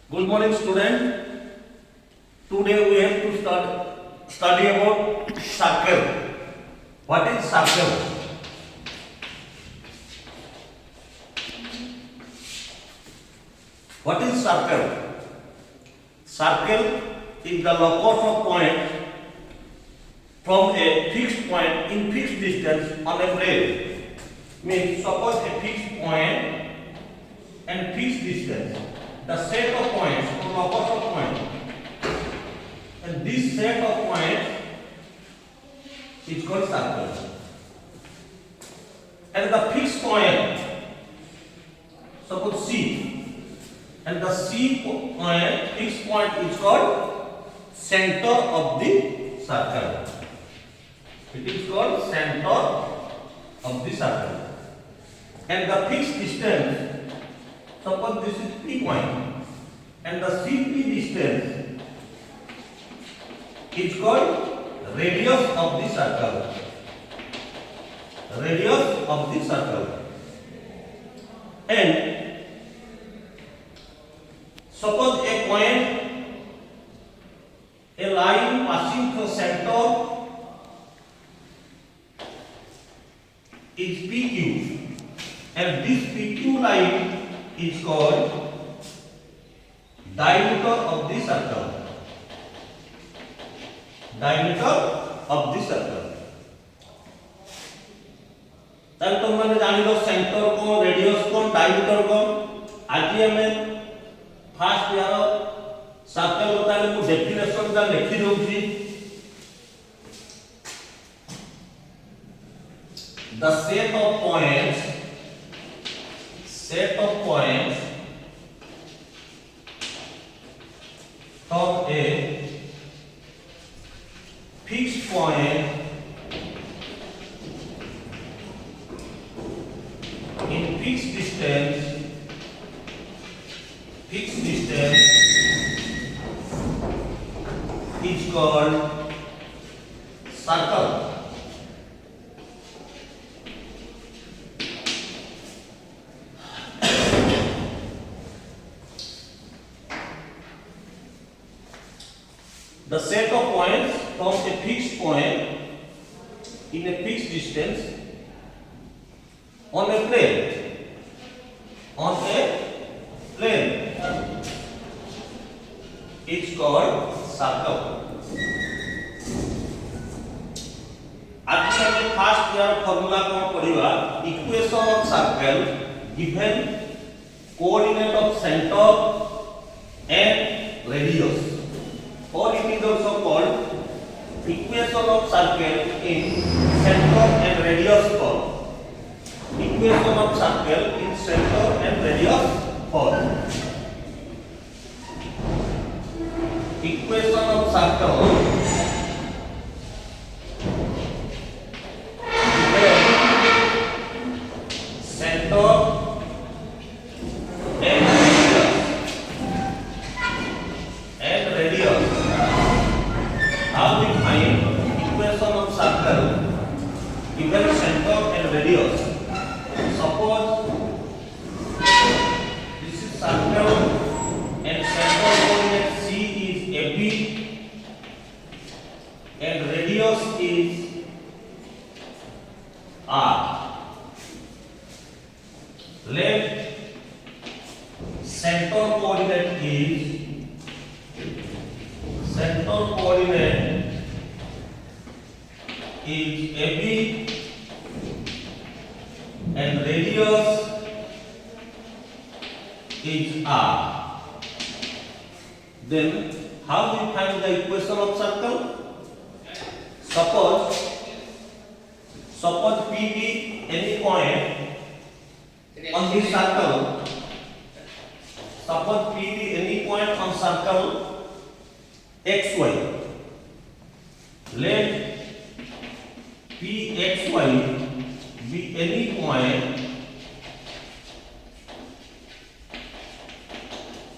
Good morning, student. Today we have to start study about circle. What is circle? What is circle? Circle is the locus of point from a fixed point in fixed distance on a plane. Means suppose a fixed point and fixed distance. The set of points or locus of point, and this set of points is called circle. And the fixed point, suppose C, and the C point, fixed point is called center of the circle. It is called center of the circle. And the fixed distance, suppose this is P point, and the CP distance is called radius of the circle. Radius of the circle. And suppose a point, a line passing through center is PQ, and this PQ line is called diameter of the circle. Diameter of the circle. ताले तुम मैंने जानी लो centre को, radius को, diameter को. आज हमें first यार सर्कल होता है को डेफिनेशन का लिखी दूँगी. The set of points from a fixed point in fixed distance is called circle. The set of points from a fixed point in a fixed distance on a plane is called circle. आज हमें first year formula कौन पढ़िबा equation of circle given coordinate of centre and radius. Or it is also called equation of circle in center and radius form. Equation of circle in center and radius form. Equation of circle center and radius. How we find equation of circle given center and radius? Suppose this is circle and center coordinate C is AB and radius is R. Let center coordinate is AB and radius is R. Then how we find the equation of circle? Suppose P be any point on this circle. Suppose P be any point on circle XY. Let PXY be any point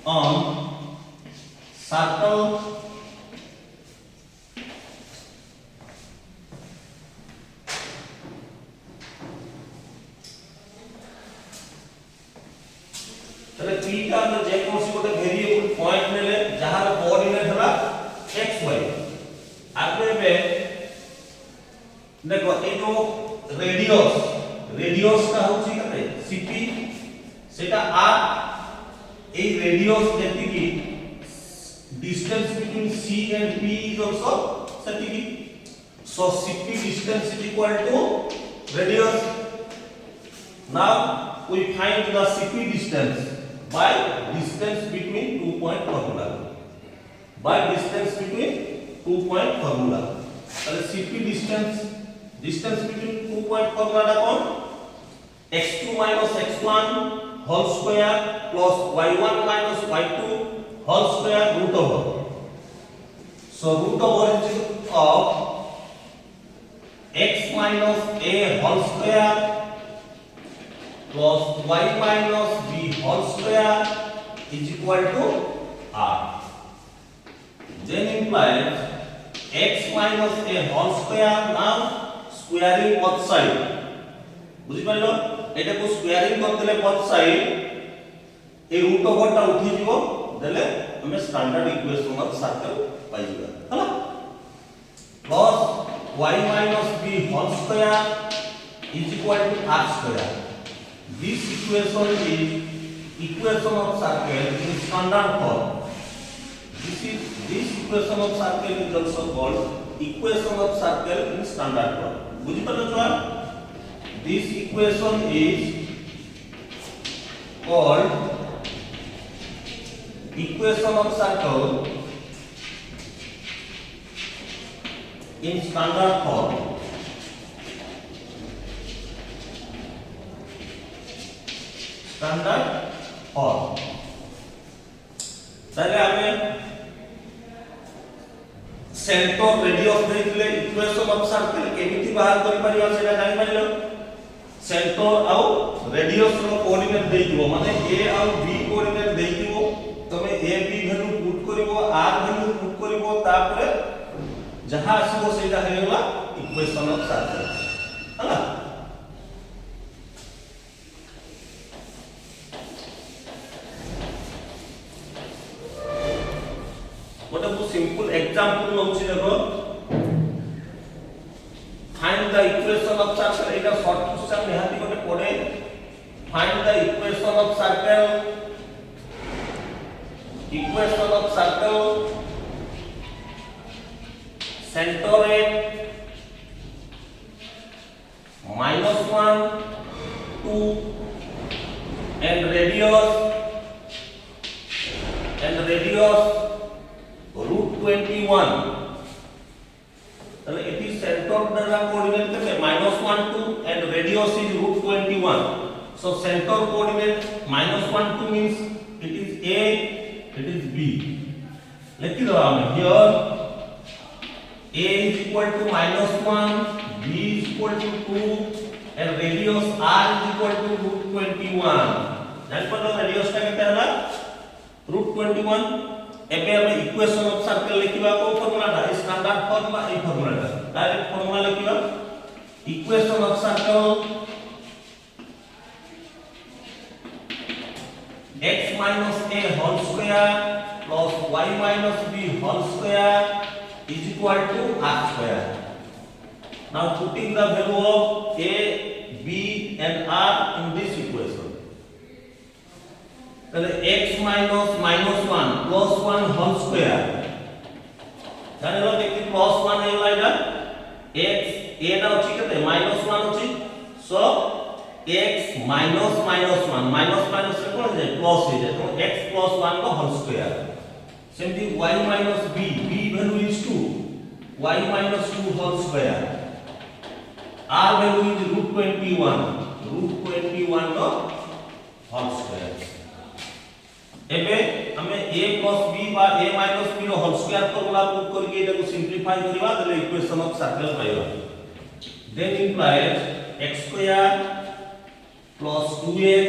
on circle P का जे कोनसी गोटे variable point नेले जहार coordinate हला x y आगे बे देखो ए जो radius का होची कते cp सेटा r ए रेडियस जेति की distance between c and p is also सेति so cp distance is equal to radius. Now we find the cp distance by distance between 2 point formula. By distance between 2 point formula. ताले cp distance between 2 point formula टा कौन x2 minus x1 whole square plus y1 minus y2 whole square root over. So root over is of x minus a whole square plus y minus b whole square is equal to r. Then implies x minus a whole square. Now squaring both side. बुझी pilo एटा को squaring कर देले both side ए root over टा उठी जीवो देले हमें standard equation of circle pi जीवा हला plus y minus b whole square is equal to r square. This equation is equation of circle in standard form. This equation of circle is also called equation of circle in standard form. बुझी पालो छुआ this equation is called equation of circle in standard form. Standard form. ताले हमें centre radius देइले equation of circle केमिति बाहर करि परियो सेटा जानि परियो सेंटर आउ रेडियस रो कोऑर्डिनेट देइ दिबो माने a आउ b कोऑर्डिनेट देइ दिबो तमे a b वैल्यू पुट करिवो r वैल्यू पुट करिवो तापरे जहां आसीबो सेटा हेला इक्वेशन ऑफ सर्कल हला गोटे बहुत सिंपल एग्जांपल नउछि देखो find the equation of circle Etah short question निहाती गोटे पड़े find the equation of circle centre eight -1 2 and radius root 21. ताले इट इज सेंटर द्वारा कोऑर्डिनेट करते -1 2 and radius is root 21. So center coordinate -1 2 means it is a, it is b. लिख दो हम here a is equal to -1, b is equal to 2 and radius r is equal to root 21. जान पड़ो radius टा केते हला root 21. एबे हम इक्वेशन ऑफ सर्कल लिखिबा को फार्मूला टा स्टैंडर्ड फार्मूला ए फार्मूला टा डायरेक्ट फार्मूला लिखिबा equation of circle x minus a whole square plus y minus b whole square is equal to r square. Now putting the value of a, b and r in this equation. ताले x minus -1 plus 1 whole square जाने लो देखि plus 1 hey Laila x a ना अछि कते -1 अछि सो x minus minus से कोन जाय plus हो जाय तो x plus 1 का whole square सेमति y minus b value is 2 y minus 2 whole square r value is root 21 का whole square. एबे हमें a plus b बा a minus b रो होल स्क्वायर फार्मूला पुट करके एटा को सिंपलीफाई करबा तले इक्वेशन ऑफ सर्कल पाइबा. Then implies x square plus 2x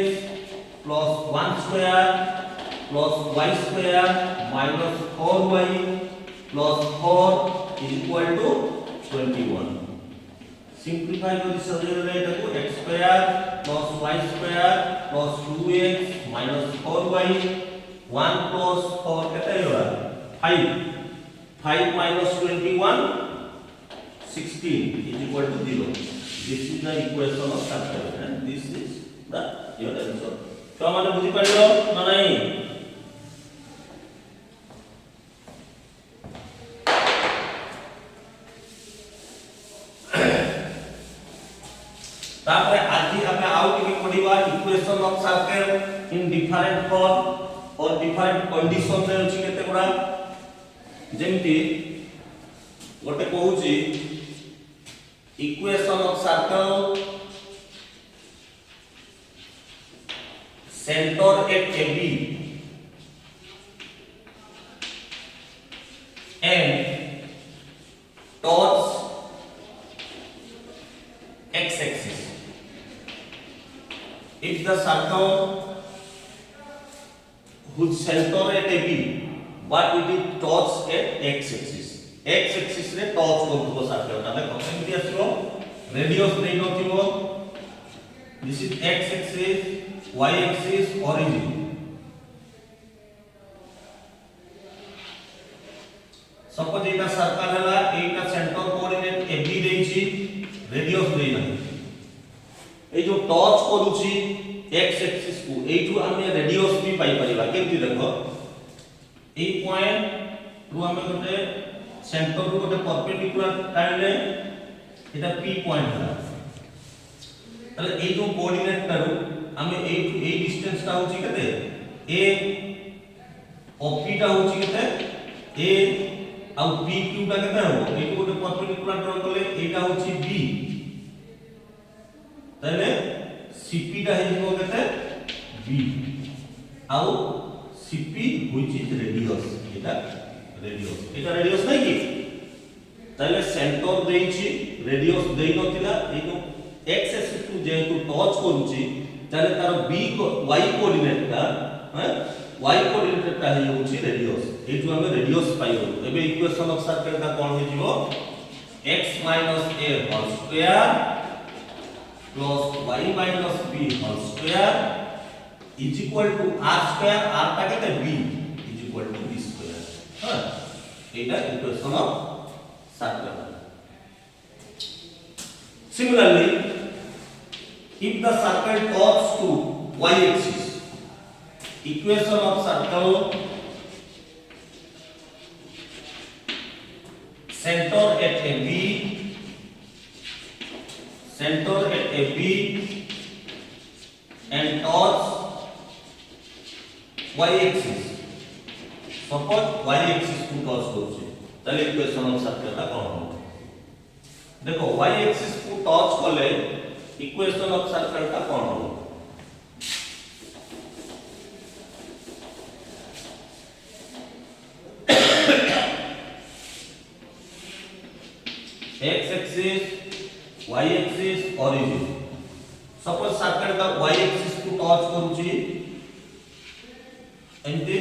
plus 1 square plus y square minus 4y plus 4 is equal to 21. Simplify करि सजेले एटा को x square plus y square plus 2x minus 4y 1 plus 4 केते होला 5 5 minus 21 16 is equal to 0. This is the equation of circle and this is the your answer. तो माने बुझी pilo ना नहीं तापर आज हमें आउ के पढिबा equation of circle in different form और डिफरेंट कंडीशन रे अछि केते गुडा जेमति गोटे कहूची equation of circle centre at AB and towards x axis. If the circle whose center at AB but it is towards at x axis. X axis रे touch करथबो सर्कल ता देखो केमति आसीबो रेडियस नै नथिबो this is x axis y axis origin suppose एटा circle हला एटा सेंटर कोऑर्डिनेट AB देछि रेडियस नै नै ए जो टच करूछि x axis को एठू हम रेडियस भी पाई परिबा केमति देखो ए पॉइंट रु हम गोटे सेंटर रु गोटे परपेंडिकुलर टाइमले एटा P पॉइंट हला तले ए जो कोऑर्डिनेट तारु हम ए टू ए डिस्टेंस ता होची केते a और p ता होची केते a और p q ता केते हो ए गोटे परपेंडिकुलर ड्रा करले एटा होची b तले cp ता हेजिबो केते b और cp which is radius Etah radius नै कि तले सेंटर देइछि रेडियस देइ नथिला ए जो x एक्सिस टू जेतु टच करूछि ताले तार b को y कोऑर्डिनेट का y कोऑर्डिनेट ता हे होछि रेडियस ए जो हम रेडियस पाइयो एबे इक्वेशन ऑफ सर्कल का कोन हे जिवो x - a whole square plus y - b whole square is equal to r square r ता केते b is equal to b square हां एटा equation of circle similarly if the circle turns to y axis equation of circle center at AB and towards y axis suppose y axis को touch करछे तले equation of circle का कोन हो देखो y axis को touch करले equation of circle का कौन हो x axis y axis origin suppose circle का y एक्सिस को टच करूची एंटी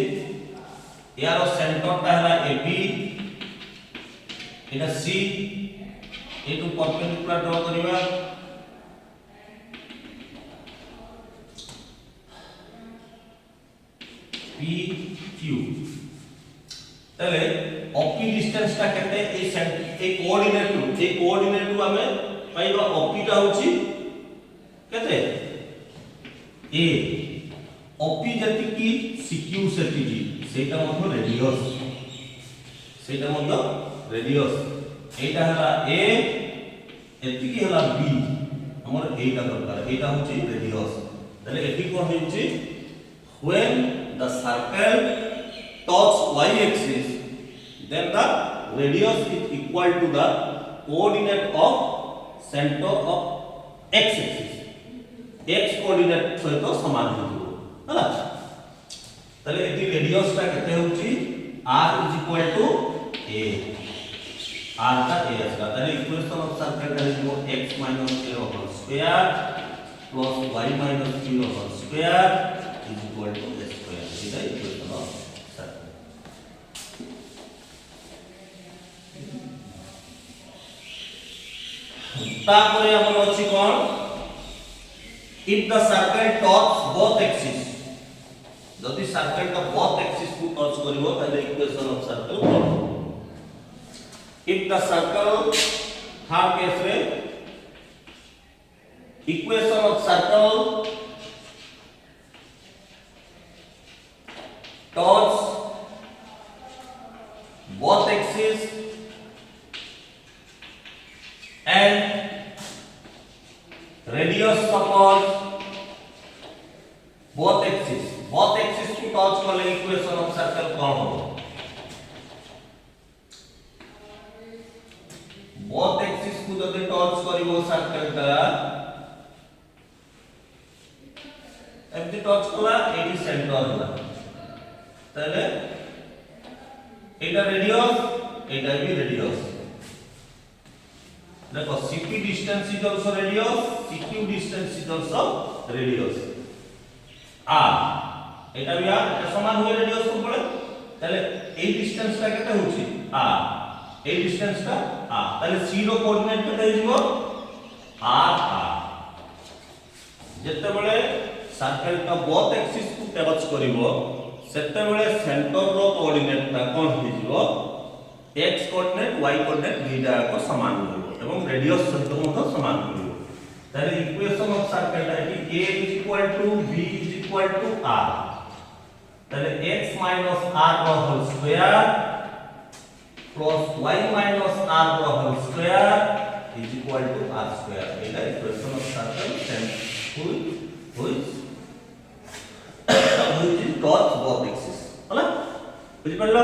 यार सेंटर पहला AB एटा C ए टू परपेंडिकुलर ड्रा करिवा P Q तले OP डिस्टेंस ता केते ए कोऑर्डिनेट रु हमें पाइबा OP ता होची केते a OP जति की CQ सेति जी सेटा मधो रेडियस एटा हला a एति की हला b हमर एटा दरकार एटा होची रेडियस तले एति कोन होची when the circle touch y axis then the radius is equal to the coordinate of center of x axis x coordinate सहित समान होतो हला तले एति रेडियस ता केते होची r is equal to a r का a असला तले इक्वेशन ऑफ सर्कल का जो x - a whole square plus y - b whole square is equal to a square is the equation of circle तापरे हमर अछि कोन if the circle touches both axes जदि सर्कल का बोथ एक्सिस को touch करिवो ताले इक्वेशन ऑफ सर्कल कोन if the circle third case रे equation of circle touch both axis and radius suppose both axis को टच करले इक्वेशन ऑफ सर्कल कौन हो both axis को जदि टच करिवो सर्कल का एमती टच कला एटी सेंटर होला तले एटा रेडियस एटा भी रेडियस देखो CP distance is also radius CQ distance is also radius r एटा भी r एटा समान हुए रेडियस को बोले ताले ए डिस्टेंस का केते होची r ए डिस्टेंस का r ताले c रो कोऑर्डिनेट केते हिजबो r जत्ते बेले सर्कल का बोथ एक्सिस को टच करिवो सेते बेले सेंटर रो कोऑर्डिनेट ता कोन हिजबो x कोऑर्डिनेट y कोऑर्डिनेट दुईटा को समान होइबो एवं रेडियस सहित मतो समान होइबो ताले इक्वेशन ऑफ सर्कल ता कि a b r ताले x - r रो whole square plus y - r रो whole square is equal to r square एटा equation of circle which is towards both axis होला बुझि पड़लो